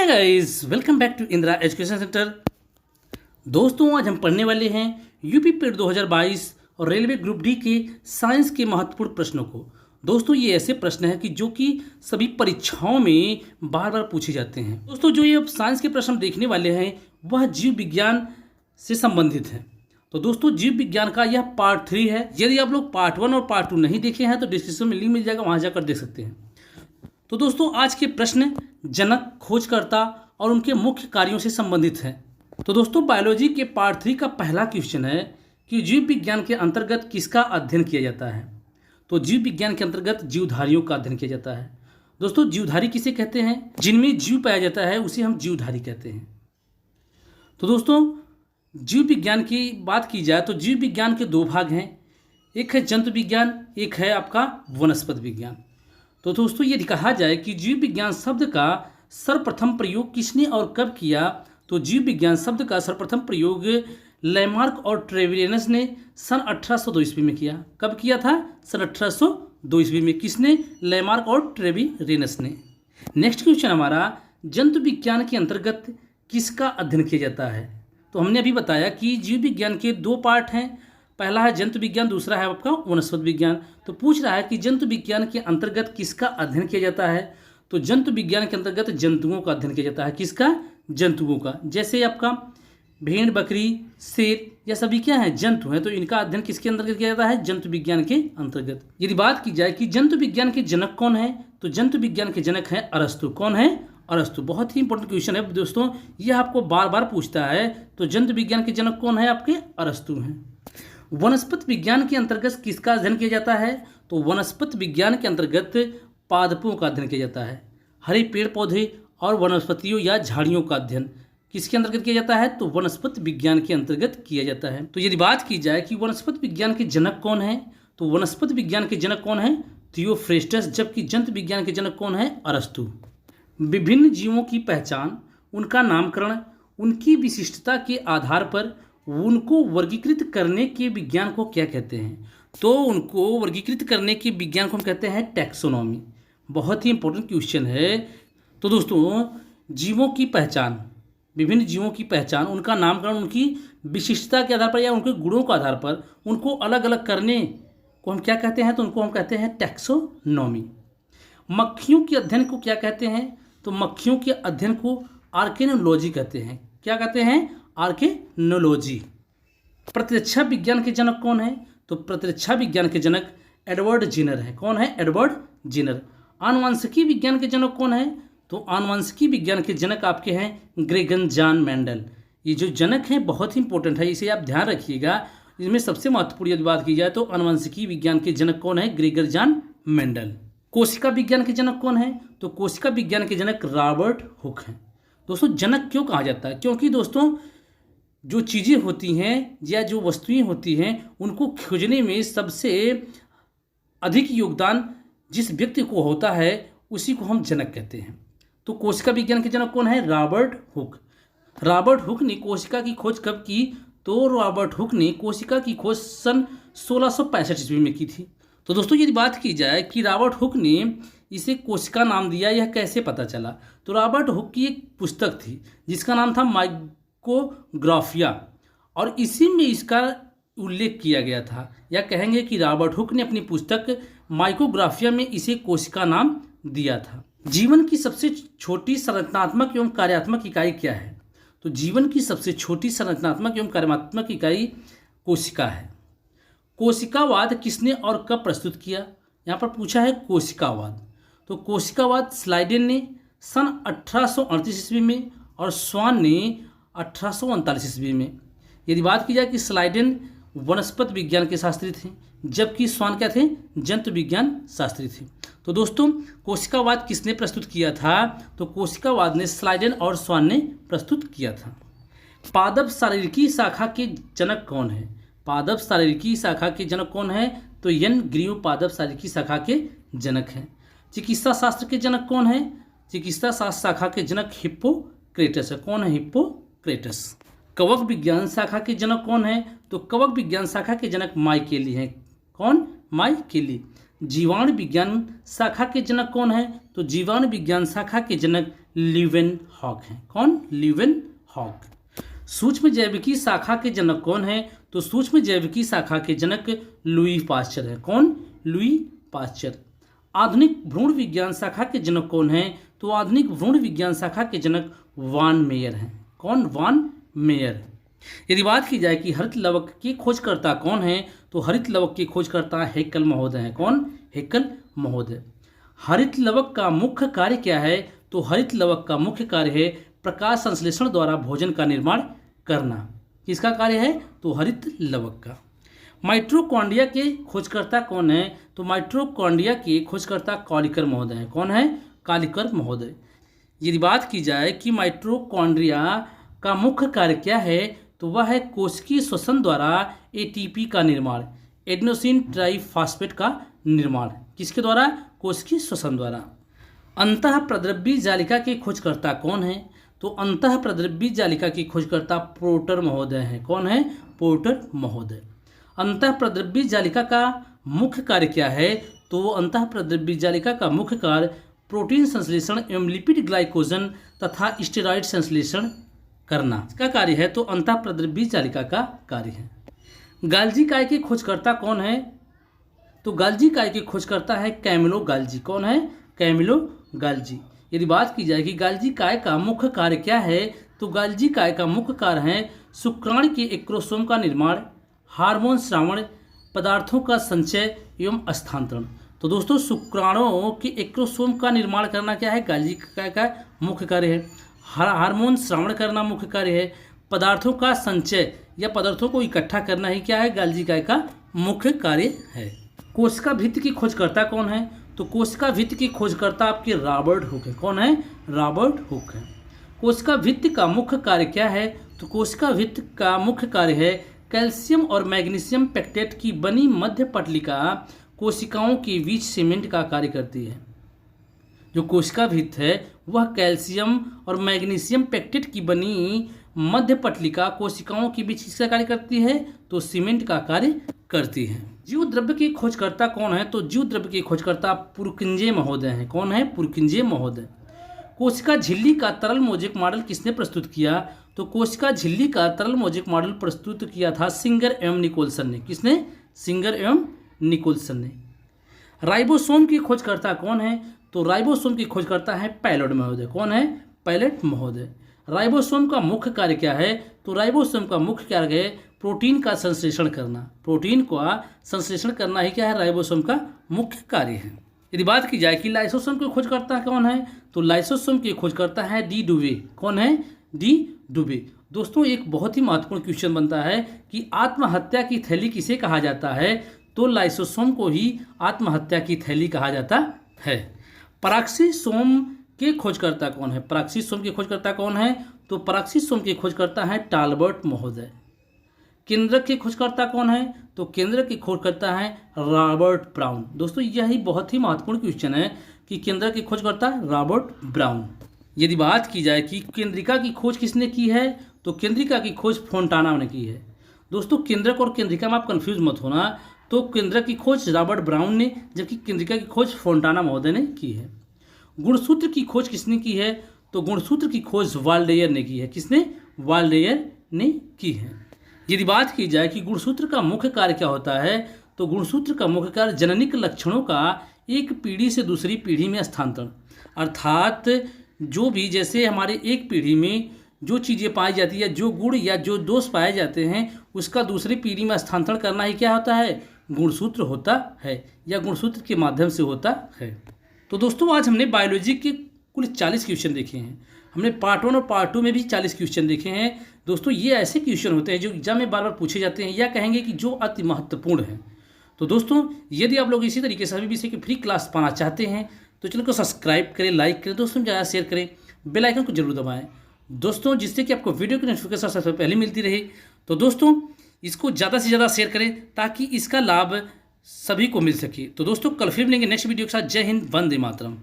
Guys, welcome back to Indira education centre. दोस्तों, आज हम पढ़ने वाले हैं यूपी पेट 2022 और रेलवे ग्रुप डी के साइंस के महत्वपूर्ण प्रश्नों को। दोस्तों, ये ऐसे प्रश्न हैं कि जो कि सभी परीक्षाओं में बार बार पूछे जाते हैं। दोस्तों, जो ये अब साइंस के प्रश्न हम देखने वाले हैं वह जीव विज्ञान से संबंधित है। तो दोस्तों, जीव विज्ञान का यह पार्ट 3 है। यदि आप लोग पार्ट 1 और पार्ट 2 नहीं देखे हैं तो डिस्क्रिप्शन में लिंक मिल जाएगा, वहाँ जाकर देख सकते हैं। तो दोस्तों, आज के प्रश्न जनक, खोजकर्ता और उनके मुख्य कार्यों से संबंधित है। तो दोस्तों, बायोलॉजी के पार्ट 3 का पहला क्वेश्चन है कि जीव विज्ञान के अंतर्गत किसका अध्ययन किया जाता है। तो जीव विज्ञान के अंतर्गत जीवधारियों का अध्ययन किया जाता है। दोस्तों, जीवधारी किसे कहते हैं? जिनमें जीव पाया जाता है उसे हम जीवधारी कहते हैं। तो दोस्तों, जीव विज्ञान की बात की जाए तो जीव विज्ञान के 2 भाग हैं, एक है जंतु विज्ञान, एक है आपका वनस्पति विज्ञान। तो दोस्तों, ये कहा जाए कि जीव विज्ञान शब्द का सर्वप्रथम प्रयोग किसने और कब किया, तो जीव विज्ञान शब्द का सर्वप्रथम प्रयोग लैमार्क और ट्रेविलियनस ने सन 1802 ईस्वी में किया। कब किया था? सन 1802 ईस्वी में। किसने? लैमार्क और ट्रेविलियनस ने। नेक्स्ट क्वेश्चन हमारा, जंतु विज्ञान के अंतर्गत किसका अध्ययन किया जाता है। तो हमने अभी बताया कि जीव विज्ञान के 2 पार्ट हैं, पहला है जंतु विज्ञान, दूसरा है आपका वनस्पति विज्ञान। तो पूछ रहा है कि जंतु विज्ञान के अंतर्गत किसका अध्ययन किया जाता है। तो जंतु विज्ञान के अंतर्गत जंतुओं का अध्ययन किया जाता है। किसका? जंतुओं का। जैसे आपका भेड़, बकरी, शेर, यह सभी क्या है? जंतु हैं। तो इनका अध्ययन किसके अंतर्गत किया जाता है? जंतु विज्ञान के अंतर्गत। यदि बात की जाए कि जंतु विज्ञान के जनक कौन है, तो जंतु विज्ञान के जनक हैं अरस्तु। कौन है? अरस्तु। बहुत ही इंपॉर्टेंट क्वेश्चन है दोस्तों, यह आपको बार बार पूछता है। तो जंतु विज्ञान के जनक कौन है? आपके अरस्तु हैं। वनस्पति विज्ञान के अंतर्गत किसका अध्ययन किया जाता है? तो वनस्पति विज्ञान के अंतर्गत पादपों का अध्ययन किया जाता है। हरे पेड़ पौधे और वनस्पतियों या झाड़ियों का अध्ययन किसके अंतर्गत किया जाता है? तो वनस्पति विज्ञान के अंतर्गत किया जाता है। तो यदि बात की जाए कि वनस्पति विज्ञान के जनक कौन है, तो वनस्पति विज्ञान के जनक कौन है? थियोफ्रेस्टस। जबकि जंतु विज्ञान के जनक कौन है? अरस्तु। विभिन्न जीवों की पहचान, उनका नामकरण, उनकी विशिष्टता के आधार पर उनको वर्गीकृत करने के विज्ञान को क्या कहते हैं? तो उनको वर्गीकृत करने के विज्ञान को हम कहते हैं टैक्सोनॉमी। बहुत ही इंपॉर्टेंट क्वेश्चन है। तो दोस्तों, जीवों की पहचान, विभिन्न जीवों की पहचान, उनका नामकरण, उनकी विशिष्टता के आधार पर या उनके गुणों के आधार पर उनको अलग अलग करने को हम क्या कहते हैं? तो उनको हम कहते हैं टैक्सोनॉमी। मक्खियों के अध्ययन को क्या कहते हैं? तो मक्खियों के अध्ययन को आर्केनोलॉजी कहते हैं। क्या कहते हैं? आर्केनोलॉजी। प्रतिरक्षा विज्ञान के जनक कौन है? तो प्रतिरक्षा विज्ञान के जनक एडवर्ड जिनर है। कौन है? Edward Jenner. आनुवंशिकी विज्ञान के जनक कौन है? तो आनुवंशिकी विज्ञान के जनक आपके हैं ग्रेगर जॉन मेंडल। ये जो जनक हैं बहुत ही इंपॉर्टेंट है, इसे आप ध्यान रखिएगा। इसमें सबसे महत्वपूर्ण यदि बात की जाए तो आनुवंशिकी विज्ञान के जनक कौन है? Gregor John Mendel. कोशिका विज्ञान के जनक कौन है? तो कोशिका विज्ञान के जनक रॉबर्ट हुक हैं। दोस्तों, जनक क्यों कहा जाता है? क्योंकि दोस्तों, जो चीज़ें होती हैं या जो वस्तुएं होती हैं उनको खोजने में सबसे अधिक योगदान जिस व्यक्ति को होता है उसी को हम जनक कहते हैं। तो कोशिका विज्ञान के जनक कौन है? Robert Hooke. रॉबर्ट हुक ने कोशिका की खोज कब की? तो रॉबर्ट हुक ने कोशिका की खोज सन 1665 ईस्वी में की थी। तो दोस्तों, यदि बात की जाए कि रॉबर्ट हुक ने इसे कोशिका नाम दिया, यह कैसे पता चला? तो रॉबर्ट हुक की एक पुस्तक थी जिसका नाम था माइकोग्राफिया, और इसी में इसका उल्लेख किया गया था। या कहेंगे कि रॉबर्ट हुक ने अपनी पुस्तक माइकोग्राफिया में इसे कोशिका नाम दिया था। जीवन की सबसे छोटी संरचनात्मक एवं कार्यात्मक इकाई क्या है? तो जीवन की सबसे छोटी संरचनात्मक एवं कार्यात्मक इकाई कोशिका है। कोशिकावाद किसने और कब प्रस्तुत किया? यहाँ पर पूछा है कोशिकावाद। तो कोशिकावाद स्लाइडेन ने सन 1838 ईस्वी में और स्वान ने 1839 ईस्वी में। यदि बात की जाए कि स्लाइडेन वनस्पति विज्ञान के शास्त्री थे, जबकि स्वान क्या थे? जंतु विज्ञान शास्त्री थे। तो दोस्तों, कोशिकावाद किसने प्रस्तुत किया था? तो कोशिकावाद ने स्लाइडेन और स्वान ने प्रस्तुत किया था। पादप शारीरिकी शाखा के जनक कौन है? पादप शारीरिकी शाखा के जनक कौन है? तो यन ग्रीव पादप शारीरिकी शाखा के जनक हैं। चिकित्सा शास्त्र के जनक कौन है? चिकित्सा शास्त्र शाखा के जनक हिप्पोक्रेटस है। कौन है? हिप्पोक्रेटस। कवक विज्ञान शाखा के जनक कौन है? तो कवक विज्ञान शाखा के जनक माइकेली हैं। कौन? माइकेली। जीवाणु विज्ञान शाखा के जनक कौन है? तो जीवाणु विज्ञान शाखा के जनक लीवेनहॉक हैं। कौन? लीवेनहॉक। सूक्ष्म जैविकी शाखा के जनक कौन है? तो सूक्ष्म जैविकी शाखा के जनक लुई पाश्चर है। कौन? Louis Pasteur. आधुनिक भ्रूण विज्ञान शाखा के जनक कौन है? तो आधुनिक भ्रूण विज्ञान शाखा के जनक वान मेयर हैं। कौन? वान मेयर। यदि बात की जाए कि हरित लवक के खोजकर्ता कौन है, तो हरित लवक के खोजकर्ता हैकेल महोदय हैं। कौन? हैकेल महोदय। हरित लवक का मुख्य कार्य क्या है? तो हरित लवक का मुख्य कार्य है प्रकाश संश्लेषण द्वारा भोजन का निर्माण करना। किसका कार्य है? तो हरित लवक का। माइटोकॉन्ड्रिया के खोजकर्ता कौन है? तो माइटोकॉन्ड्रिया के खोजकर्ता कॉलिकर महोदय हैं। कौन है? कॉलिकर महोदय। यदि बात की जाए कि माइटोकॉन्ड्रिया का मुख्य कार्य क्या है, तो वह है कोशिकीय श्वसन द्वारा एटीपी का निर्माण, एडेनोसिन ट्राइफॉस्फेट का निर्माण। किसके द्वारा? कोशिकीय श्वसन द्वारा। अंतः प्रद्रव्य जालिका के खोजकर्ता कौन है? तो अंतः प्रद्रव्य जालिका के खोजकर्ता पोर्टर महोदय हैं। कौन है? पोर्टर महोदय। अंतः प्रद्रव्य जालिका का मुख्य कार्य क्या है? तो अंतः प्रद्रव्य जालिका का मुख्य कार्य प्रोटीन संश्लेषण एवं लिपिड ग्लाइकोजन तथा स्टेरॉइड संश्लेषण करना। इसका कार्य है, तो अंतः प्रद्रव्य जालिका का कार्य है। गाल्जी काय के खोजकर्ता कौन है? तो गाल्जी काय के खोजकर्ता है कैमिलो गाल्जी। कौन है? Camillo Golgi. यदि बात की जाए कि गाल्जी काय का मुख्य कार्य क्या है, तो गाल्जी काय का मुख्य कार्य है शुक्राणु के एक्रोसोम का निर्माण, हार्मोन स्रावण, पदार्थों का संचय एवं स्थानांतरण। तो दोस्तों शुक्राणुओं के एक्रोसोम का निर्माण करना क्या है? गाल्जी काय का मुख्य कार्य है। हार्मोन स्रावण करना मुख्य कार्य है। पदार्थों का संचय या पदार्थों को इकट्ठा करना ही क्या है? गाल्जी काय का मुख्य कार्य है। कोशिका भित्ति की खोजकर्ता कौन है? तो कोशिका भित्ति की खोजकर्ता आपके रॉबर्ट हुक है। कौन है? रॉबर्ट हुक है। कोशिका भित्ति का मुख्य कार्य क्या है? तो कोशिका भित्ति का मुख्य कार्य है कैल्शियम और मैग्नीशियम पेक्टेट की बनी मध्य पटलिका कोशिकाओं के बीच सीमेंट का कार्य करती है। जो कोशिका भित्ति है वह कैल्शियम और मैग्नीशियम पेक्टेट की बनी मध्य पटलिका कोशिकाओं के बीच किसका कार्य करती है? तो सीमेंट का कार्य करती है। जीव द्रव्य के खोजकर्ता कौन है? तो जीव द्रव्य के खोजकर्ता पुरकिंजे महोदय हैं। कौन है? पुरकिंजे महोदय। कोशिका झिल्ली का तरल मोजेक मॉडल किसने प्रस्तुत किया? तो कोशिका झिल्ली का तरल मोजेक मॉडल प्रस्तुत किया था सिंगर एवं निकोलसन ने। किसने? सिंगर एवं निकोलसन ने। राइबोसोम की खोजकर्ता कौन है? तो राइबोसोम की खोजकर्ता है पैलेट महोदय। कौन है? पैलेट महोदय। राइबोसोम का मुख्य कार्य क्या है? तो राइबोसोम का मुख्य कार्य है प्रोटीन का संश्लेषण करना। प्रोटीन का संश्लेषण करना ही क्या है? राइबोसोम का मुख्य कार्य है। यदि बात की जाए कि लाइसोसोम के खोजकर्ता कौन है? तो लाइसोसोम के खोजकर्ता है डी डुवे। कौन है? डी डुवे। दोस्तों एक बहुत ही महत्वपूर्ण क्वेश्चन बनता है कि आत्महत्या की थैली किसे कहा जाता है? तो लाइसोसोम को ही आत्महत्या की थैली कहा जाता है। पराक्सीसोम के खोजकर्ता कौन है? पराक्सीसोम के खोजकर्ता कौन है? तो पराक्सीसोम के खोजकर्ता है टालबर्ट महोदय। केंद्रक के खोजकर्ता कौन है? तो केंद्रक के खोजकर्ता है रॉबर्ट ब्राउन। दोस्तों यही बहुत ही महत्वपूर्ण क्वेश्चन है कि केंद्रक के खोजकर्ता रॉबर्ट ब्राउन। यदि बात की जाए कि केंद्रिका की खोज किसने की है? तो केंद्रिका की खोज फोंटाना ने की है। दोस्तों केंद्रक और केंद्रिका में आप कंफ्यूज मत होना। तो केंद्रक की खोज रॉबर्ट ब्राउन ने, जबकि केंद्रिका की खोज फोंटाना महोदय ने की है। गुणसूत्र की खोज किसने की है? तो गुणसूत्र की खोज वाल्डेयर ने की है। किसने? वाल्डेयर ने की है। यदि बात की जाए कि गुणसूत्र का मुख्य कार्य क्या होता है? तो गुणसूत्र का मुख्य कार्य जननिक लक्षणों का एक पीढ़ी से दूसरी पीढ़ी में स्थानांतरण, अर्थात जो भी जैसे हमारे एक पीढ़ी में जो चीज़ें पाई जाती है, जो गुण या जो दोष पाए जाते हैं, उसका दूसरी पीढ़ी में स्थानांतरण करना ही क्या होता है? गुणसूत्र होता है या गुणसूत्र के माध्यम से होता है। तो दोस्तों आज हमने बायोलॉजी के कुल 40 क्वेश्चन देखे हैं। हमने पार्ट 1 और पार्ट 2 में भी 40 क्वेश्चन देखे हैं। दोस्तों ये ऐसे क्वेश्चन होते हैं जो एग्जाम में बार बार पूछे जाते हैं या कहेंगे कि जो अति महत्वपूर्ण है। तो दोस्तों यदि आप लोग इसी तरीके से सभी विषय की फ्री क्लास पाना चाहते हैं तो चैनल को सब्सक्राइब करें, लाइक करें, दोस्तों में ज़्यादा शेयर करें, बेल आइकन को जरूर दबाएं दोस्तों, जिससे कि आपको वीडियो की नोटिफिकेशन सबसे पहले मिलती रहे। तो दोस्तों इसको ज़्यादा से ज़्यादा शेयर करें ताकि इसका लाभ सभी को मिल सके। तो दोस्तों कल फिर मिलेंगे नेक्स्ट वीडियो के साथ। जय हिंद, वंदे मातरम।